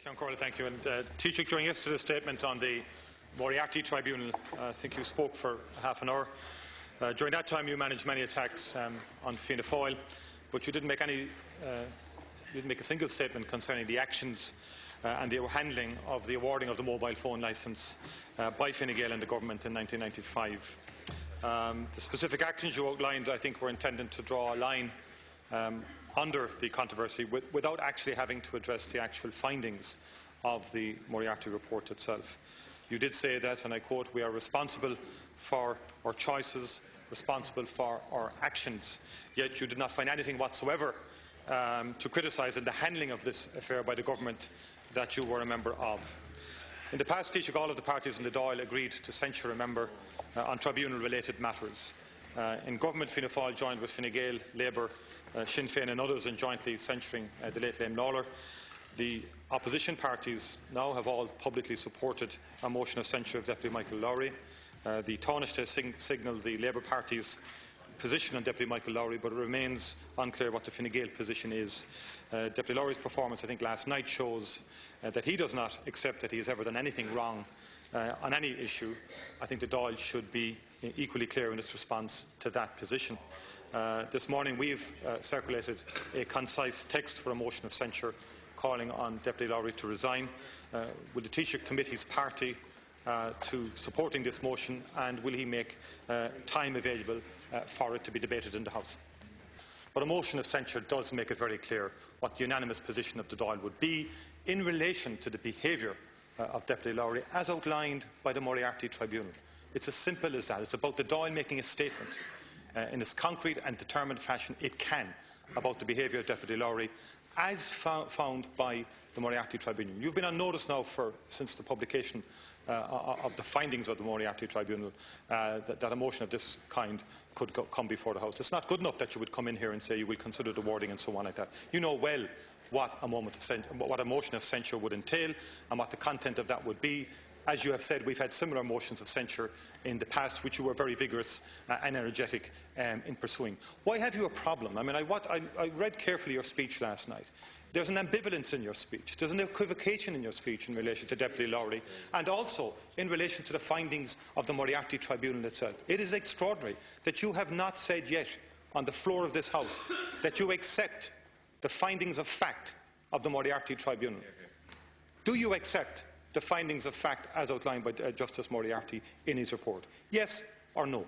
Sean Corley, thank you. And Taoiseach, during yesterday's statement on the Moriarty Tribunal, I think you spoke for half an hour. During that time, you managed many attacks on Fianna Fáil, but you didn't make a single statement concerning the actions and the handling of the awarding of the mobile phone licence by Fine Gael and the government in 1995. The specific actions you outlined, I think, were intended to draw a line under the controversy without actually having to address the actual findings of the Moriarty report itself. You did say that, and I quote, "We are responsible for our choices, responsible for our actions," yet you did not find anything whatsoever to criticise in the handling of this affair by the government that you were a member of. In the past, Taoiseach, all of the parties in the Dáil agreed to censure a member on tribunal-related matters. In government, Fianna Fáil joined with Fine Gael, Labour, Sinn Féin and others in jointly censuring the late Liam Lawler. The opposition parties now have all publicly supported a motion of censure of Deputy Michael Lowry. The Taoiseach signalled the Labour Party's position on Deputy Michael Lowry, but it remains unclear what the Fine Gael position is. Deputy Lowry's performance, I think, last night shows that he does not accept that he has ever done anything wrong on any issue. I think the Dáil should be equally clear in its response to that position. This morning we have circulated a concise text for a motion of censure calling on Deputy Lowry to resign. Will the Taoiseach commit his party to supporting this motion, and will he make time available for it to be debated in the House? But a motion of censure does make it very clear what the unanimous position of the Dáil would be in relation to the behaviour of Deputy Lowry as outlined by the Moriarty Tribunal. It's as simple as that. It's about the Dáil making a statement in as concrete and determined fashion it can about the behaviour of Deputy Lowry as found by the Moriarty Tribunal. You've been on notice now since the publication of the findings of the Moriarty Tribunal that a motion of this kind could come before the House. It's not good enough that you would come in here and say you will consider the wording and so on like that. You know well what a motion of censure would entail and what the content of that would be. As you have said, we've had similar motions of censure in the past, which you were very vigorous and energetic in pursuing. Why have you a problem? I mean, I read carefully your speech last night. There's an ambivalence in your speech. There's an equivocation in your speech in relation to Deputy Lowry and also in relation to the findings of the Moriarty Tribunal itself. It is extraordinary that you have not said yet on the floor of this House that you accept the findings of fact of the Moriarty Tribunal. Do you accept the findings of fact as outlined by Justice Moriarty in his report? Yes or no?